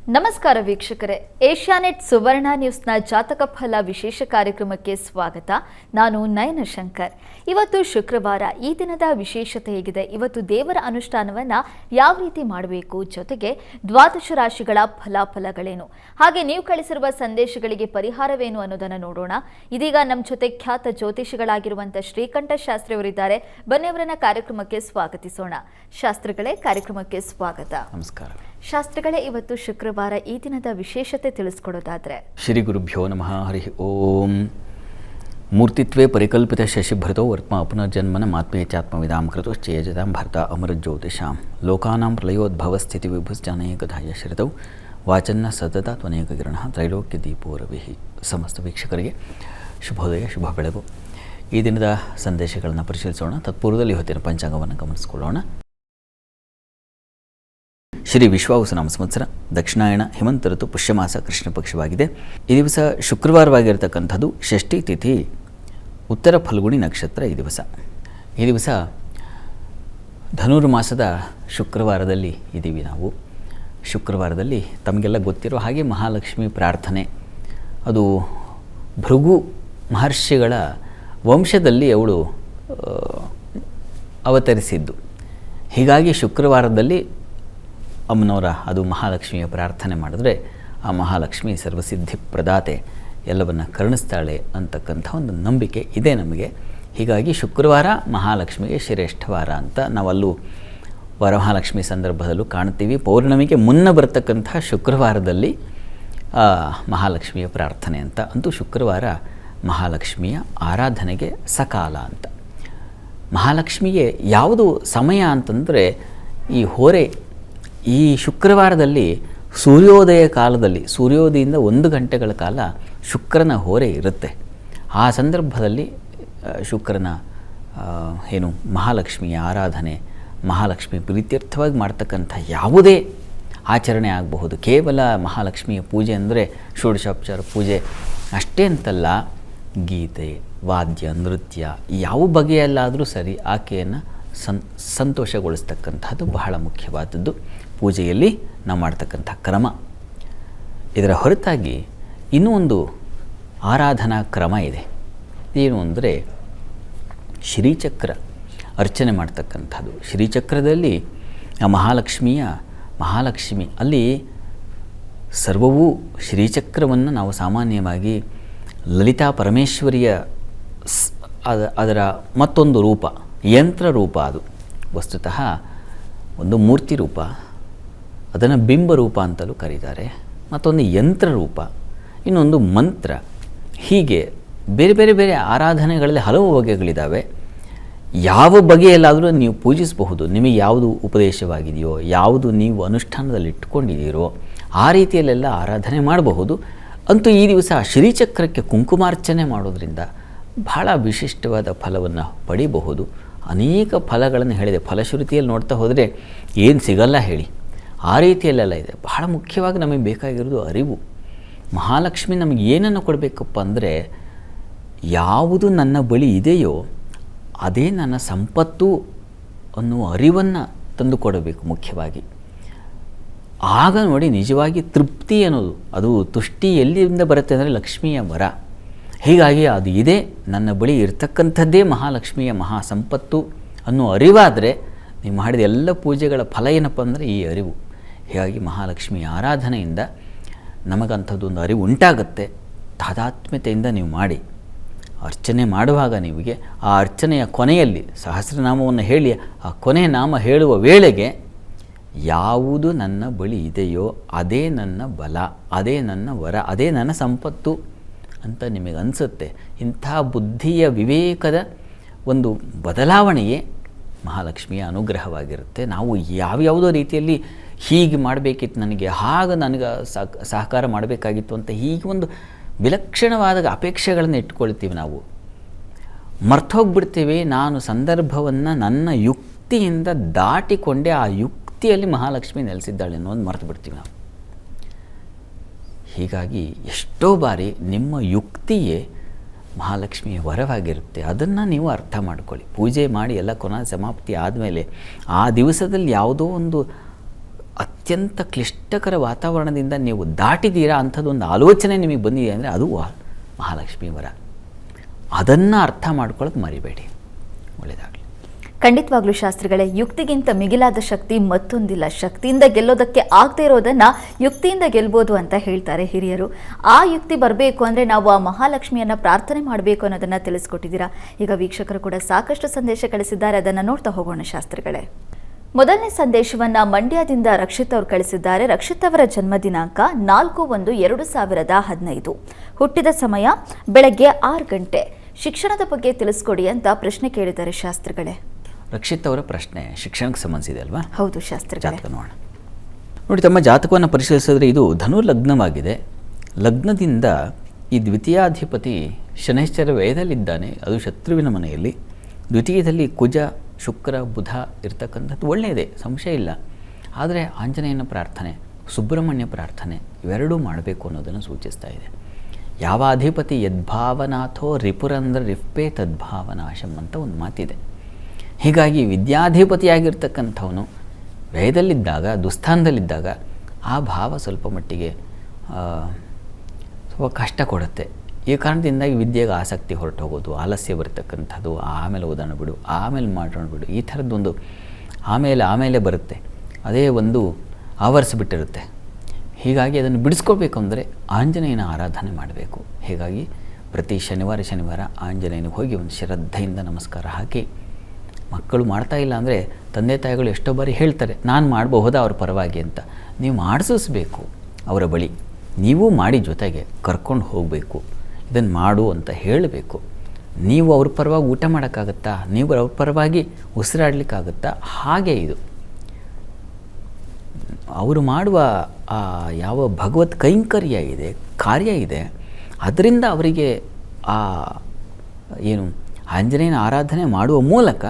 ನಮಸ್ಕಾರ ವೀಕ್ಷಕರೇ, ಏಷ್ಯಾನೆಟ್ ಸುವರ್ಣ ನ್ಯೂಸ್ನ ಜಾತಕ ಫಲ ವಿಶೇಷ ಕಾರ್ಯಕ್ರಮಕ್ಕೆ ಸ್ವಾಗತ. ನಾನು ನಯನ ಶಂಕರ್. ಇವತ್ತು ಶುಕ್ರವಾರ. ಈ ದಿನದ ವಿಶೇಷತೆ ಹೇಗಿದೆ, ಇವತ್ತು ದೇವರ ಅನುಷ್ಠಾನವನ್ನು ಯಾವ ರೀತಿ ಮಾಡಬೇಕು, ಜೊತೆಗೆ ದ್ವಾದಶ ರಾಶಿಗಳ ಫಲಾಫಲಗಳೇನು, ಹಾಗೆ ನೀವು ಕಳಿಸಿರುವ ಸಂದೇಶಗಳಿಗೆ ಪರಿಹಾರವೇನು ಅನ್ನೋದನ್ನು ನೋಡೋಣ. ಇದೀಗ ನಮ್ಮ ಜೊತೆ ಖ್ಯಾತ ಜ್ಯೋತಿಷಿಗಳಾಗಿರುವಂಥ ಶ್ರೀಕಂಠ ಶಾಸ್ತ್ರಿ ಅವರಿದ್ದಾರೆ. ಬನ್ನಿ ಅವರನ್ನ ಕಾರ್ಯಕ್ರಮಕ್ಕೆ ಸ್ವಾಗತಿಸೋಣ. ಶಾಸ್ತ್ರಿಗಳೇ, ಕಾರ್ಯಕ್ರಮಕ್ಕೆ ಸ್ವಾಗತ. ನಮಸ್ಕಾರ ಶಾಸ್ತ್ರಿಗಳೇ, ಇವತ್ತು ಶುಕ್ರವಾರ, ಈ ದಿನದ ವಿಶೇಷತೆ ತಿಳಿಸ್ಕೊಡೋದಾದ್ರೆ? ಶ್ರೀ ಗುರುಭ್ಯೋ ನಮಃ. ಹರಿ ಓಂ. ಮೂರ್ತಿತ್ವೇ ಪರಿಕಲ್ಪಿತ ಶಶಿಭೃತೋ ವರ್ತ್ಮ ಪುನರ್ಜನ್ಮನ ಮಾತ್ಮೇಚಾತ್ಮವಿದಾಂ ಕೃತಶ್ಚೇಜತಾಂ ಭರ್ತ ಅಮರಜ್ಯೋತಿಷಾಂ ಲೋಕಾನಾಂ ಪ್ರಳಯೋದ್ಭವ ಸ್ಥಿತಿ ವಿಭುಶ್ಚಾನೇಕಧಾಯ ಶ್ರಿತೌ ವಾಚನ್ನ ಸತತ ತ್ವನೇಕ ಕಿರಣ ತ್ರೈಲೋಕ್ಯ ದೀಪೋ ರವಿಃ. ಸಮಸ್ತ ವೀಕ್ಷಕರಿಗೆ ಶುಭೋದಯ, ಶುಭ ಬೆಳಗು. ಈ ದಿನದ ಸಂದೇಶಗಳನ್ನು ಪರಿಶೀಲಿಸೋಣ. ತತ್ಪೂರ್ವದಲ್ಲಿ ಇವತ್ತಿನ ಪಂಚಾಂಗವನ್ನು ಗಮನಿಸಿಕೊಳ್ಳೋಣ. ಶ್ರೀ ವಿಶ್ವಾವಸುನಾಮ ಸಂವತ್ಸರ, ದಕ್ಷಿಣಾಯಣ, ಹೇಮಂತ ಋತು, ಪುಷ್ಯಮಾಸ, ಕೃಷ್ಣ ಪಕ್ಷವಾಗಿದೆ. ಈ ದಿವಸ ಶುಕ್ರವಾರವಾಗಿರತಕ್ಕಂಥದ್ದು. ಷಷ್ಠಿ ತಿಥಿ, ಉತ್ತರ ಫಲ್ಗುಣಿ ನಕ್ಷತ್ರ. ಈ ದಿವಸ ಧನುರ್ಮಾಸದ ಶುಕ್ರವಾರದಲ್ಲಿ ಇದ್ದೀವಿ ನಾವು. ಶುಕ್ರವಾರದಲ್ಲಿ ತಮಗೆಲ್ಲ ಗೊತ್ತಿರೋ ಹಾಗೆ ಮಹಾಲಕ್ಷ್ಮಿ ಪ್ರಾರ್ಥನೆ, ಅದು ಭೃಗು ಮಹರ್ಷಿಗಳ ವಂಶದಲ್ಲಿ ಅವಳು ಅವತರಿಸಿದ್ದು. ಹೀಗಾಗಿ ಶುಕ್ರವಾರದಲ್ಲಿ ಅಮ್ಮನವರ ಅದು ಮಹಾಲಕ್ಷ್ಮಿಯ ಪ್ರಾರ್ಥನೆ ಮಾಡಿದ್ರೆ ಆ ಮಹಾಲಕ್ಷ್ಮಿ ಸರ್ವಸಿದ್ಧಿ ಪ್ರದಾತೆ, ಎಲ್ಲವನ್ನು ಕರುಣಿಸ್ತಾಳೆ ಅಂತಕ್ಕಂಥ ಒಂದು ನಂಬಿಕೆ ಇದೆ ನಮಗೆ. ಹೀಗಾಗಿ ಶುಕ್ರವಾರ ಮಹಾಲಕ್ಷ್ಮಿಗೆ ಶ್ರೇಷ್ಠವಾರ ಅಂತ ನಾವಲ್ಲೂ ವರಮಹಾಲಕ್ಷ್ಮಿ ಸಂದರ್ಭದಲ್ಲೂ ಕಾಣ್ತೀವಿ. ಪೌರ್ಣಮಿಗೆ ಮುನ್ನ ಬರ್ತಕ್ಕಂಥ ಶುಕ್ರವಾರದಲ್ಲಿ ಮಹಾಲಕ್ಷ್ಮಿಯ ಪ್ರಾರ್ಥನೆ ಅಂತ. ಅಂತೂ ಶುಕ್ರವಾರ ಮಹಾಲಕ್ಷ್ಮಿಯ ಆರಾಧನೆಗೆ ಸಕಾಲ ಅಂತ. ಮಹಾಲಕ್ಷ್ಮಿಗೆ ಯಾವುದು ಸಮಯ ಅಂತಂದರೆ ಈ ಹೋರೆ. ಈ ಶುಕ್ರವಾರದಲ್ಲಿ ಸೂರ್ಯೋದಯ ಕಾಲದಲ್ಲಿ, ಸೂರ್ಯೋದಯದಿಂದ 1 ಗಂಟೆಗಳ ಕಾಲ ಶುಕ್ರನ ಹೋರೆ ಇರುತ್ತೆ. ಆ ಸಂದರ್ಭದಲ್ಲಿ ಶುಕ್ರನ ಮಹಾಲಕ್ಷ್ಮಿಯ ಆರಾಧನೆ, ಮಹಾಲಕ್ಷ್ಮಿ ಪ್ರೀತ್ಯರ್ಥವಾಗಿ ಮಾಡ್ತಕ್ಕಂಥ ಯಾವುದೇ ಆಚರಣೆ ಆಗಬಹುದು. ಕೇವಲ ಮಹಾಲಕ್ಷ್ಮಿಯ ಪೂಜೆ ಅಂದರೆ ಷೋಡಶೋಪಚಾರ ಪೂಜೆ ಅಷ್ಟೇ ಅಂತಲ್ಲ, ಗೀತೆ, ವಾದ್ಯ, ನೃತ್ಯ ಯಾವ ಬಗೆಯಲ್ಲಾದರೂ ಸರಿ ಆಕೆಯನ್ನು ಸಂತೋಷಗೊಳಿಸ್ತಕ್ಕಂಥದ್ದು ಬಹಳ ಮುಖ್ಯವಾದದ್ದು ಪೂಜೆಯಲ್ಲಿ ನಾವು ಮಾಡ್ತಕ್ಕಂಥ ಕ್ರಮ. ಇದರ ಹೊರತಾಗಿ ಇನ್ನೂ ಒಂದು ಆರಾಧನಾ ಕ್ರಮ ಇದೆ. ಏನು ಅಂದರೆ ಶ್ರೀಚಕ್ರ ಅರ್ಚನೆ ಮಾಡ್ತಕ್ಕಂಥದ್ದು. ಶ್ರೀಚಕ್ರದಲ್ಲಿ ಆ ಮಹಾಲಕ್ಷ್ಮಿ ಅಲ್ಲಿ ಸರ್ವವೂ ಶ್ರೀಚಕ್ರವನ್ನು ನಾವು ಸಾಮಾನ್ಯವಾಗಿ ಲಲಿತಾ ಪರಮೇಶ್ವರಿಯ ಅದರ ಮತ್ತೊಂದು ರೂಪ, ಯಂತ್ರ ರೂಪ. ಅದು ವಸ್ತುತಃ ಒಂದು ಮೂರ್ತಿ ರೂಪ, ಅದನ್ನು ಬಿಂಬ ರೂಪ ಅಂತಲೂ ಕರೀತಾರೆ. ಮತ್ತೊಂದು ಯಂತ್ರ ರೂಪ, ಇನ್ನೊಂದು ಮಂತ್ರ. ಹೀಗೆ ಬೇರೆ ಬೇರೆ ಬೇರೆ ಆರಾಧನೆಗಳಲ್ಲಿ ಹಲವು ಬಗೆಗಳಿದ್ದಾವೆ. ಯಾವ ಬಗೆಯಲ್ಲಾದರೂ ನೀವು ಪೂಜಿಸಬಹುದು. ನಿಮಗೆ ಯಾವುದು ಉಪದೇಶವಾಗಿದೆಯೋ, ಯಾವುದು ನೀವು ಅನುಷ್ಠಾನದಲ್ಲಿ ಇಟ್ಕೊಂಡಿದ್ದೀರೋ ಆ ರೀತಿಯಲ್ಲೆಲ್ಲ ಆರಾಧನೆ ಮಾಡಬಹುದು. ಅಂತೂ ಈ ದಿವಸ ಶ್ರೀಚಕ್ರಕ್ಕೆ ಕುಂಕುಮಾರ್ಚನೆ ಮಾಡೋದ್ರಿಂದ ಬಹಳ ವಿಶಿಷ್ಟವಾದ ಫಲವನ್ನು ಪಡಿಬಹುದು. ಅನೇಕ ಫಲಗಳನ್ನು ಹೇಳಿದೆ. ಫಲಶ್ರುತಿಯಲ್ಲಿ ನೋಡ್ತಾ ಹೋದರೆ ಏನು ಸಿಗಲ್ಲ ಹೇಳಿ, ಆ ರೀತಿಯಲ್ಲೆಲ್ಲ ಇದೆ. ಬಹಳ ಮುಖ್ಯವಾಗಿ ನಮಗೆ ಬೇಕಾಗಿರೋದು ಅರಿವು. ಮಹಾಲಕ್ಷ್ಮಿ ನಮಗೆ ಏನನ್ನು ಕೊಡಬೇಕಪ್ಪ ಅಂದರೆ, ಯಾವುದು ನನ್ನ ಬಳಿ ಇದೆಯೋ ಅದೇ ನನ್ನ ಸಂಪತ್ತು ಅನ್ನುವ ಅರಿವನ್ನು ತಂದು ಕೊಡಬೇಕು ಮುಖ್ಯವಾಗಿ. ಆಗ ನೋಡಿ ನಿಜವಾಗಿ ತೃಪ್ತಿ ಅನ್ನೋದು, ಅದು ತುಷ್ಟಿ ಎಲ್ಲಿಂದ ಬರುತ್ತೆ ಅಂದರೆ ಲಕ್ಷ್ಮಿಯ ವರ. ಹೀಗಾಗಿ ಅದು ಇದೆ, ನನ್ನ ಬಳಿ ಇರತಕ್ಕಂಥದ್ದೇ ಮಹಾಲಕ್ಷ್ಮಿಯ ಮಹಾ ಸಂಪತ್ತು ಅನ್ನೋ ಅರಿವಾದರೆ ನೀವು ಮಾಡಿದ ಎಲ್ಲ ಪೂಜೆಗಳ ಫಲ ಏನಪ್ಪ ಅಂದರೆ ಈ ಅರಿವು. ಹೀಗಾಗಿ ಮಹಾಲಕ್ಷ್ಮಿಯ ಆರಾಧನೆಯಿಂದ ನಮಗಂಥದ್ದೊಂದು ಅರಿವು ಉಂಟಾಗುತ್ತೆ. ತಾದಾತ್ಮ್ಯತೆಯಿಂದ ನೀವು ಮಾಡಿ ಅರ್ಚನೆ ಮಾಡುವಾಗ ನಿಮಗೆ ಆ ಅರ್ಚನೆಯ ಕೊನೆಯಲ್ಲಿ ಸಹಸ್ರನಾಮವನ್ನು ಹೇಳಿ ಆ ಕೊನೆಯ ನಾಮ ಹೇಳುವ ವೇಳೆಗೆ ಯಾವುದು ನನ್ನ ಬಳಿ ಇದೆಯೋ ಅದೇ ನನ್ನ ಬಲ, ಅದೇ ನನ್ನ ವರ, ಅದೇ ನನ್ನ ಸಂಪತ್ತು ಅಂತ ನಿಮಗೆ ಅನಿಸುತ್ತೆ. ಇಂಥ ಬುದ್ಧಿಯ ವಿವೇಕದ ಒಂದು ಬದಲಾವಣೆಯೇ ಮಹಾಲಕ್ಷ್ಮಿಯ ಅನುಗ್ರಹವಾಗಿರುತ್ತೆ. ನಾವು ಯಾವ್ಯಾವುದೋ ರೀತಿಯಲ್ಲಿ ಹೀಗೆ ಮಾಡಬೇಕಿತ್ತು, ನನಗೆ ಸಹಕಾರ ಮಾಡಬೇಕಾಗಿತ್ತು ಅಂತ ಹೀಗೆ ಒಂದು ವಿಲಕ್ಷಣವಾದ ಅಪೇಕ್ಷೆಗಳನ್ನು ಇಟ್ಕೊಳ್ತೀವಿ. ನಾವು ಮರ್ತೋಗ್ಬಿಡ್ತೀವಿ. ನಾನು ಸಂದರ್ಭವನ್ನು ನನ್ನ ಯುಕ್ತಿಯಿಂದ ದಾಟಿಕೊಂಡೆ ಆ ಯುಕ್ತಿಯಲ್ಲಿ ಮಹಾಲಕ್ಷ್ಮಿ ನೆಲೆಸಿದ್ದಾಳೆ ಅನ್ನೋದು ಮರೆತು ಬಿಡ್ತೀವಿ ನಾವು. ಹೀಗಾಗಿ ಎಷ್ಟೋ ಬಾರಿ ನಿಮ್ಮ ಯುಕ್ತಿಯೇ ಮಹಾಲಕ್ಷ್ಮಿಯ ವರವಾಗಿರುತ್ತೆ. ಅದನ್ನು ನೀವು ಅರ್ಥ ಮಾಡ್ಕೊಳ್ಳಿ. ಪೂಜೆ ಮಾಡಿ ಎಲ್ಲ ಕೊನೆ ಸಮಾಪ್ತಿ ಆದಮೇಲೆ ಆ ದಿವಸದಲ್ಲಿ ಯಾವುದೋ ಒಂದು ಅತ್ಯಂತ ಕ್ಲಿಷ್ಟಕರ ವಾತಾವರಣದಿಂದ ನೀವು ದಾಟಿದ್ದೀರಾ ಅಂಥದ್ದೊಂದು ಆಲೋಚನೆ ನಿಮಗೆ ಬಂದಿದೆ ಅಂದರೆ ಅದು ಮಹಾಲಕ್ಷ್ಮಿ ವರ. ಅದನ್ನು ಅರ್ಥ ಮಾಡ್ಕೊಳ್ಳೋಕೆ ಮರಿಬೇಡಿ. ಒಳ್ಳೆಯದಾಗಲಿ. ಖಂಡಿತವಾಗ್ಲೂ ಶಾಸ್ತ್ರಿಗಳೇ, ಯುಕ್ತಿಗಿಂತ ಮಿಗಿಲಾದ ಶಕ್ತಿ ಮತ್ತೊಂದಿಲ್ಲ. ಶಕ್ತಿಯಿಂದ ಗೆಲ್ಲೋದಕ್ಕೆ ಆಗದೇ ಇರೋದನ್ನು ಯುಕ್ತಿಯಿಂದ ಗೆಲ್ಬೋದು ಅಂತ ಹೇಳ್ತಾರೆ ಹಿರಿಯರು. ಆ ಯುಕ್ತಿ ಬರಬೇಕು ಅಂದರೆ ನಾವು ಆ ಮಹಾಲಕ್ಷ್ಮಿಯನ್ನು ಪ್ರಾರ್ಥನೆ ಮಾಡಬೇಕು ಅನ್ನೋದನ್ನು ತಿಳಿಸ್ಕೊಟ್ಟಿದ್ದೀರಾ. ಈಗ ವೀಕ್ಷಕರು ಕೂಡ ಸಾಕಷ್ಟು ಸಂದೇಶ ಕಳಿಸಿದ್ದಾರೆ, ಅದನ್ನು ನೋಡ್ತಾ ಹೋಗೋಣ ಶಾಸ್ತ್ರಿಗಳೇ. ಮೊದಲನೇ ಸಂದೇಶವನ್ನ ಮಂಡ್ಯದಿಂದ ರಕ್ಷಿತ್ ಅವರು ಕಳಿಸಿದ್ದಾರೆ. ರಕ್ಷಿತ್ ಅವರ ಜನ್ಮ ದಿನಾಂಕ 4/1/2015. ಹುಟ್ಟಿದ ಸಮಯ ಬೆಳಗ್ಗೆ 6 ಗಂಟೆ. ಶಿಕ್ಷಣದ ಬಗ್ಗೆ ತಿಳಿಸ್ಕೊಡಿ ಅಂತ ಪ್ರಶ್ನೆ ಕೇಳಿದ್ದಾರೆ ಶಾಸ್ತ್ರಿಗಳೇ. ರಕ್ಷಿತ್ ಅವರ ಪ್ರಶ್ನೆ ಶಿಕ್ಷಣಕ್ಕೆ ಸಂಬಂಧಿಸಿದೆ ಅಲ್ವಾ? ಹೌದು ಶಾಸ್ತ್ರಿಗಳೇ. ಜಾತಕ ನೋಡೋಣ. ನೋಡಿ, ತಮ್ಮ ಜಾತಕವನ್ನು ಪರಿಶೀಲಿಸಿದ್ರೆ ಇದು ಧನು ಲಗ್ನವಾಗಿದೆ. ಲಗ್ನದಿಂದ ಈ ದ್ವಿತೀಯಾಧಿಪತಿ ಶನೈಶ್ಚರ ವ್ಯಯದಲ್ಲಿದ್ದಾನೆ, ಅದು ಶತ್ರುವಿನ ಮನೆಯಲ್ಲಿ. ದ್ವಿತೀಯದಲ್ಲಿ ಕುಜ, ಶುಕ್ರ, ಬುಧ ಇರ್ತಕ್ಕಂಥದ್ದು ಒಳ್ಳೆಯದೇ, ಸಂಶಯ ಇಲ್ಲ. ಆದರೆ ಆಂಜನೇಯನ ಪ್ರಾರ್ಥನೆ, ಸುಬ್ರಹ್ಮಣ್ಯ ಪ್ರಾರ್ಥನೆ ಇವೆರಡೂ ಮಾಡಬೇಕು ಅನ್ನೋದನ್ನು ಸೂಚಿಸ್ತಾ ಇದೆ. ಯಾವ ಅಧಿಪತಿ ಯದ್ಭಾವನಾಥೋ ರಿಪುರಂದ್ರ ರಿಪ್ಪೆ ತದ್ಭಾವನಾಶಂ ಅಂತ ಒಂದು ಮಾತಿದೆ. ಹೀಗಾಗಿ ವಿದ್ಯಾಧಿಪತಿಯಾಗಿರ್ತಕ್ಕಂಥವನು ವ್ಯಯದಲ್ಲಿದ್ದಾಗ, ದುಸ್ಥಾನದಲ್ಲಿದ್ದಾಗ ಆ ಭಾವ ಸ್ವಲ್ಪ ಮಟ್ಟಿಗೆ ಸ್ವಲ್ಪ ಕಷ್ಟ ಕೊಡುತ್ತೆ. ಈ ಕಾರಣದಿಂದ ಈ ವಿದ್ಯೆಗೆ ಆಸಕ್ತಿ ಹೊರಟು ಹೋಗೋದು, ಆಲಸ್ಯ ಬರ್ತಕ್ಕಂಥದ್ದು, ಆಮೇಲೆ ಓದೋಣ ಬಿಡು, ಆಮೇಲೆ ಮಾಡೋಣ ಬಿಡು, ಈ ಥರದ್ದೊಂದು ಆಮೇಲೆ ಬರುತ್ತೆ. ಅದೇ ಒಂದು ಆವರಿಸಿಬಿಟ್ಟಿರುತ್ತೆ. ಹೀಗಾಗಿ ಅದನ್ನು ಬಿಡಿಸ್ಕೊಳ್ಬೇಕು ಅಂದರೆ ಆಂಜನೇಯನ ಆರಾಧನೆ ಮಾಡಬೇಕು. ಹೀಗಾಗಿ ಪ್ರತಿ ಶನಿವಾರ ಆಂಜನೇಯನಿಗೆ ಹೋಗಿ ಒಂದು ಶ್ರದ್ಧೆಯಿಂದ ನಮಸ್ಕಾರ ಹಾಕಿ, ಮಕ್ಕಳು ಮಾಡ್ತಾ ಇಲ್ಲ ಅಂದರೆ ತಂದೆ ತಾಯಿಗಳು ಎಷ್ಟೋ ಬಾರಿ ಹೇಳ್ತಾರೆ ನಾನು ಮಾಡಬಹುದಾ ಅವ್ರ ಪರವಾಗಿ ಅಂತ. ನೀವು ಮಾಡಿಸಿಸ್ಬೇಕು ಅವರ ಬಳಿ, ನೀವು ಮಾಡಿ ಜೊತೆಗೆ ಕರ್ಕೊಂಡು ಹೋಗಬೇಕು, ಇದನ್ನು ಮಾಡು ಅಂತ ಹೇಳಬೇಕು. ನೀವು ಅವ್ರ ಪರವಾಗಿ ಊಟ ಮಾಡೋಕ್ಕಾಗತ್ತಾ? ನೀವು ಅವ್ರ ಪರವಾಗಿ ಉಸಿರಾಡಲಿಕ್ಕಾಗತ್ತಾ? ಹಾಗೆ ಇದು ಅವರು ಮಾಡುವ ಯಾವ ಭಗವತ್ ಕೈಂಕರ್ಯ ಇದೆ, ಕಾರ್ಯ ಇದೆ, ಅದರಿಂದ ಅವರಿಗೆ ಏನು ಆಂಜನೇಯನ ಆರಾಧನೆ ಮಾಡುವ ಮೂಲಕ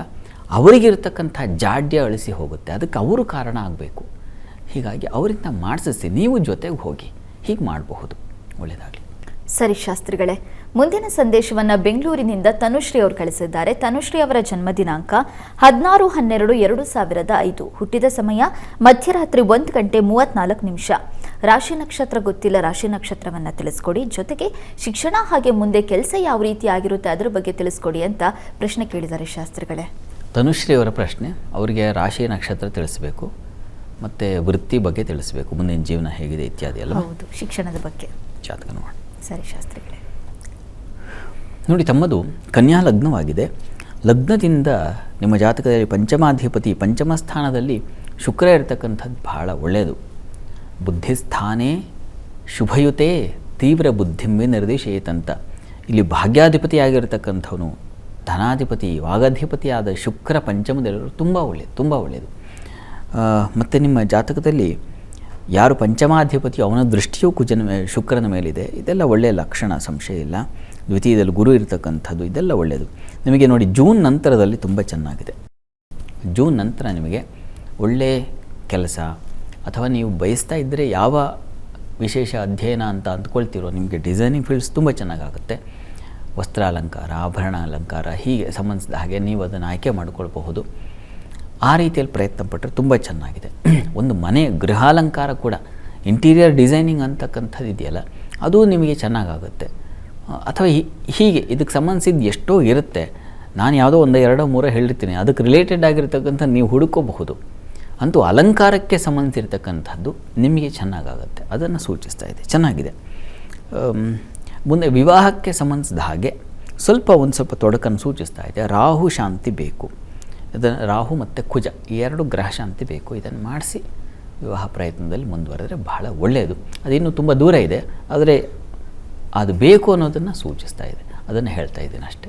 ಅವರಿಗಿರ್ತಕ್ಕಂಥ ಜಾಡ್ಯ ಅಳಿಸಿ ಹೋಗುತ್ತೆ. ಅದಕ್ಕೆ ಅವರು ಕಾರಣ ಆಗಬೇಕು. ಹೀಗಾಗಿ ಅವರಿಂದ ಮಾಡಿಸಿ ನೀವು ಜೊತೆಗೆ ಹೋಗಿ ಹೀಗೆ ಮಾಡಬಹುದು. ಒಳ್ಳೆಯದಾಗಲಿ. ಸರಿ ಶಾಸ್ತ್ರಿಗಳೇ, ಮುಂದಿನ ಸಂದೇಶವನ್ನು ಬೆಂಗಳೂರಿನಿಂದ ತನುಶ್ರೀ ಅವರು ಕಳಿಸಿದ್ದಾರೆ. ತನುಶ್ರೀ ಅವರ ಜನ್ಮ ದಿನಾಂಕ 16/12/2005. ಹುಟ್ಟಿದ ಸಮಯ ಮಧ್ಯರಾತ್ರಿ 1:34. ರಾಶಿ ನಕ್ಷತ್ರ ಗೊತ್ತಿಲ್ಲ, ರಾಶಿ ನಕ್ಷತ್ರವನ್ನು ತಿಳಿಸ್ಕೊಡಿ. ಜೊತೆಗೆ ಶಿಕ್ಷಣ ಹಾಗೆ ಮುಂದೆ ಕೆಲಸ ಯಾವ ರೀತಿ ಆಗಿರುತ್ತೆ ಅದರ ಬಗ್ಗೆ ತಿಳಿಸ್ಕೊಡಿ ಅಂತ ಪ್ರಶ್ನೆ ಕೇಳಿದ್ದಾರೆ ಶಾಸ್ತ್ರಿಗಳೇ. ತನುಶ್ರೀ ಅವರ ಪ್ರಶ್ನೆ, ಅವರಿಗೆ ರಾಶಿ ನಕ್ಷತ್ರ ತಿಳಿಸಬೇಕು ಮತ್ತು ವೃತ್ತಿ ಬಗ್ಗೆ ತಿಳಿಸಬೇಕು, ಮುಂದಿನ ಜೀವನ ಹೇಗಿದೆ ಇತ್ಯಾದಿ ಅಲ್ಲ. ಹೌದು, ಶಿಕ್ಷಣದ ಬಗ್ಗೆ ಜಾತಕ ನೋಡಿ. ಸರಿ ಶಾಸ್ತ್ರಿಗಳೇ. ನೋಡಿ, ತಮ್ಮದು ಕನ್ಯಾ ಲಗ್ನವಾಗಿದೆ. ಲಗ್ನದಿಂದ ನಿಮ್ಮ ಜಾತಕದಲ್ಲಿ ಪಂಚಮಾಧಿಪತಿ ಪಂಚಮ ಸ್ಥಾನದಲ್ಲಿ ಶುಕ್ರ ಇರತಕ್ಕಂಥದ್ದು ಬಹಳ ಒಳ್ಳೆಯದು. ಬುದ್ಧಿಸ್ಥಾನೇ ಶುಭಯುತೆ ತೀವ್ರ ಬುದ್ಧಿಂಬೆ ನಿರ್ದೇಶೇತಂತ. ಇಲ್ಲಿ ಭಾಗ್ಯಾಧಿಪತಿಯಾಗಿರ್ತಕ್ಕಂಥವನು, ಧನಾಧಿಪತಿ, ವಾಗಾಧಿಪತಿಯಾದ ಶುಕ್ರ ಪಂಚಮದಲ್ಲಿರೋ ತುಂಬ ಒಳ್ಳೆಯದು. ಮತ್ತು ನಿಮ್ಮ ಜಾತಕದಲ್ಲಿ ಯಾರು ಪಂಚಮಾಧಿಪತಿಯೋ ಅವನ ದೃಷ್ಟಿಯೂ ಶುಕ್ರನ ಮೇಲಿದೆ. ಇದೆಲ್ಲ ಒಳ್ಳೆಯ ಲಕ್ಷಣ, ಸಂಶಯ ಇಲ್ಲ. ದ್ವಿತೀಯದಲ್ಲಿ ಗುರು ಇರತಕ್ಕಂಥದ್ದು ಇದೆಲ್ಲ ಒಳ್ಳೆಯದು. ನಿಮಗೆ ನೋಡಿ, ಜೂನ್ ನಂತರದಲ್ಲಿ ತುಂಬ ಚೆನ್ನಾಗಿದೆ. ಜೂನ್ ನಂತರ ನಿಮಗೆ ಒಳ್ಳೆಯ ಕೆಲಸ ಅಥವಾ ನೀವು ಬಯಸ್ತಾ ಇದ್ದರೆ ಯಾವ ವಿಶೇಷ ಅಧ್ಯಯನ ಅಂತ ಅಂದ್ಕೊಳ್ತಿರೋ ನಿಮಗೆ ಡಿಸೈನಿಂಗ್ ಫೀಲ್ಡ್ಸ್ ತುಂಬ ಚೆನ್ನಾಗಾಗುತ್ತೆ. ವಸ್ತ್ರ ಅಲಂಕಾರ, ಆಭರಣ ಅಲಂಕಾರ ಹೀಗೆ ಸಂಬಂಧಿಸಿದ ಹಾಗೆ ನೀವು ಅದನ್ನು ಆಯ್ಕೆ ಮಾಡಿಕೊಳ್ಬಹುದು. ಆ ರೀತಿಯಲ್ಲಿ ಪ್ರಯತ್ನ ಪಟ್ಟರೆ ತುಂಬ ಚೆನ್ನಾಗಿದೆ. ಒಂದು ಮನೆ ಗೃಹಾಲಂಕಾರ ಕೂಡ, ಇಂಟೀರಿಯರ್ ಡಿಸೈನಿಂಗ್ ಅಂತಕ್ಕಂಥದ್ದು ಇದೆಯಲ್ಲ, ಅದು ನಿಮಗೆ ಚೆನ್ನಾಗಾಗುತ್ತೆ. ಅಥವಾ ಹೀಗೆ ಇದಕ್ಕೆ ಸಂಬಂಧಿಸಿದ ಎಷ್ಟೋ ಇರುತ್ತೆ. ನಾನು ಯಾವುದೋ 1, 2, 3 ಹೇಳಿರ್ತೀನಿ, ಅದಕ್ಕೆ ರಿಲೇಟೆಡ್ ಆಗಿರ್ತಕ್ಕಂಥ ನೀವು ಹುಡುಕೋಬಹುದು. ಅಂತೂ ಅಲಂಕಾರಕ್ಕೆ ಸಂಬಂಧಿಸಿರ್ತಕ್ಕಂಥದ್ದು ನಿಮಗೆ ಚೆನ್ನಾಗಾಗುತ್ತೆ, ಅದನ್ನು ಸೂಚಿಸ್ತಾ ಇದೆ, ಚೆನ್ನಾಗಿದೆ. ಮುಂದೆ ವಿವಾಹಕ್ಕೆ ಸಂಬಂಧಿಸಿದ ಹಾಗೆ ಒಂದು ಸ್ವಲ್ಪ ತೊಡಕನ್ನು ಸೂಚಿಸ್ತಾ ಇದೆ. ರಾಹು ಶಾಂತಿ ಬೇಕು. ಇದನ್ನು ರಾಹು ಮತ್ತು ಕುಜ ಈ 2 ಗ್ರಹ ಶಾಂತಿ ಬೇಕು. ಇದನ್ನು ಮಾಡಿಸಿ ವಿವಾಹ ಪ್ರಯತ್ನದಲ್ಲಿ ಮುಂದುವರೆದರೆ ಬಹಳ ಒಳ್ಳೆಯದು. ಅದಿನ್ನೂ ತುಂಬ ದೂರ ಇದೆ, ಆದರೆ ಅದು ಬೇಕು ಅನ್ನೋದನ್ನು ಸೂಚಿಸ್ತಾ ಇದೆ. ಅದನ್ನು ಹೇಳ್ತಾ ಇದ್ದೀನಿ ಅಷ್ಟೇ.